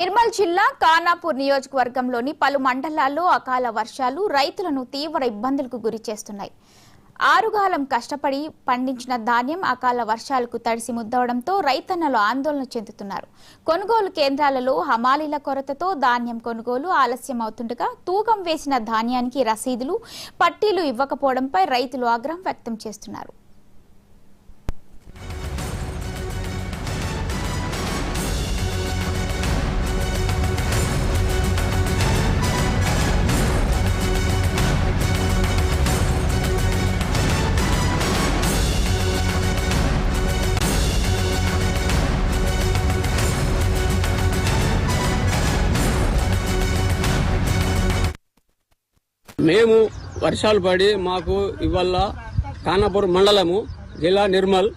నిర్మల్ జిల్లా ఖానాపూర్ నియోజకవర్గంలోని పలు మండలాల్లో అకాల వర్షాలు రైతులను తీవ్ర ఇబ్బందులకు గురిచేస్తున్నాయి. ఆరుగాలం కష్టపడి పండించిన ధాన్యం అకాల వర్షాలకు తడిసి ముద్దవడంతో రైతన్నలు ఆందోళన చెందుతున్నారు. కొనుగోలు కేంద్రాలలో హమాలీల కొరతతో ధాన్యం కొనుగోలు ఆలస్యం అవుతుండగా తూకం వేసిన ధాన్యానికి రసీదులు, పట్టీలు ఇవ్వకపోవడంపై రైతులు ఆగ్రహం వ్యక్తం చేస్తున్నారు. మేము వర్షాలు పడి మాకు ఇవాళ ఖానాపూర్ మండలము జిల్లా నిర్మల్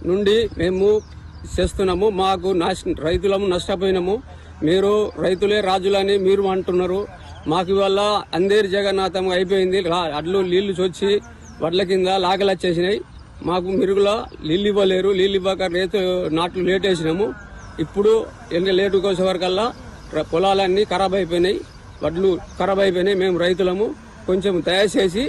నుండి మేము చేస్తున్నాము. మాకు రైతులము నష్టపోయినాము. మీరు రైతులే రాజులని మీరు అంటున్నారు. మాకు ఇవాళ అందరి జగన్నాథం అయిపోయింది. అడ్లు నీళ్లు చొచ్చి వడ్ల కింద లాగలు వచ్చేసినాయి. మాకు మిరుగులో నీళ్ళు ఇవ్వలేరు. నీళ్ళు ఇవ్వక నాట్లు లేట్ వేసినాము. ఇప్పుడు లేటు కోసే వరకల్లా పొలాలన్నీ ఖరాబ్ అయిపోయినాయి, వడ్లు ఖరాబ్ అయిపోయినాయి. మేము రైతులము కొంచెం దయచేసి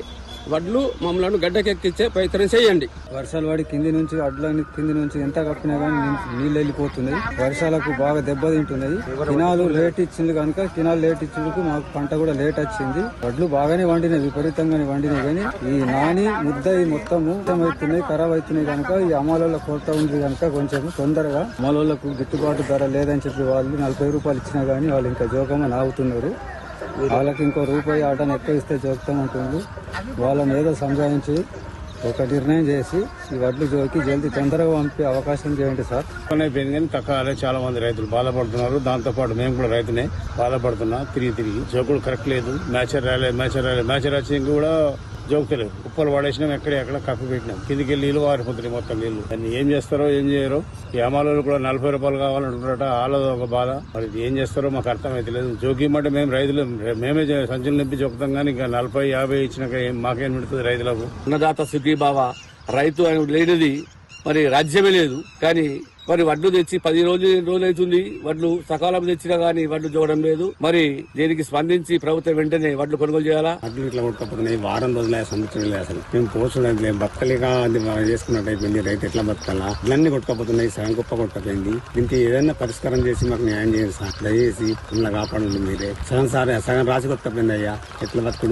వడ్లు మమ్మల్ని గడ్డకెక్కిచ్చే ప్రయత్నం చేయండి. వర్షాలు పడి కింది నుంచి అడ్లని కింది నుంచి ఎంత కప్పినా కానీ నీళ్ళు వెళ్ళిపోతున్నాయి. వర్షాలకు బాగా దెబ్బతింటున్నాయి. కినాలు లేట్ ఇచ్చింది కనుక కినాలు లేట్ ఇచ్చేందుకు మాకు పంట కూడా లేట్ వచ్చింది. వడ్లు బాగానే వండినాయి, విపరీతంగానే వండినాయి. కానీ ఈ నాని ముద్ద ఈ మొత్తము అవుతున్నాయి, ఖరాబ్ అవుతున్నాయి. కనుక ఈ అమలుల కొరత ఉంది కనుక కొంచెం తొందరగా అమలులకు గిట్టుబాటు ధర లేదని చెప్పి వాళ్ళు 40 రూపాయలు ఇచ్చినా గానీ వాళ్ళు ఇంకా జోకమని ఆగుతున్నారు. వాళ్ళకి ఇంకో రూపాయి ఆటను ఎక్కువ ఇస్తే జోక్తామంటుంది. వాళ్ళని ఏదో సంజాయించి ఒక నిర్ణయం చేసి ఈ వడ్లు జోకి జల్దీ తొందరగా పంపే అవకాశం చేయండి సార్. అయిపోయింది కానీ తక్కువ చాలా మంది రైతులు బాధపడుతున్నారు. దాంతో పాటు మేము కూడా రైతునే బాధపడుతున్నా. తిరిగి జోకుడు కరెక్ట్ లేదు. మ్యాచర్ వచ్చి కూడా జోకుతలేదు. కుప్పలు పడేసినాం, ఎక్కడ కప్పి పెట్టినాం. కిందికి వెళ్ళి నీళ్ళు వారిపోతున్నాయి మొత్తం నీళ్లు. దాన్ని ఏం చేస్తారో ఏం చేయరో. ఈ అమలు కూడా 40 రూపాయలు కావాలంటున్నారట. వాళ్ళది ఒక బాధ. మరి ఏం చేస్తారో మాకు అర్థమైతే లేదు. జోకిమంటే మేము రైతులు మేమే సంచులు నింపి జోకుతాం కానీ ఇంకా 40-50 ఇచ్చినాక మాకేం పెడుతుంది రైతులకు. అన్నదాత సుఖీభావ. రైతు లేనిది మరి రాజ్యమే లేదు. కానీ మరి వడ్లు తెచ్చి 10 రోజులు అవుతుంది. వడ్లు సకాలం తెచ్చినా గానీ వడ్లు చూడడం లేదు. మరి దీనికి స్పందించి ప్రభుత్వం వెంటనే వడ్లు కొనుగోలు చేయాలా? వడ్లు ఇట్లా కొట్టుకపోతున్నాయి. వారం రోజులే, సంవత్సరం లేదు. అసలు మేము పోషణ బతకలేక చేసుకున్నట్టు అయిపోయింది. రైతు ఎట్లా బతకాలా? ఇట్లన్నీ కొట్టుకపోతున్నాయి. సగం గొప్ప కొట్టుకపోయింది. దీనికి ఏదైనా పరిష్కారం చేసి మాకు న్యాయం చేయండి సార్. దయచేసి ఇలా కాపాడండి మీరే. సగం రాసి కొట్టుకపోయింది అయ్యా. ఎట్లా బతుకుడు?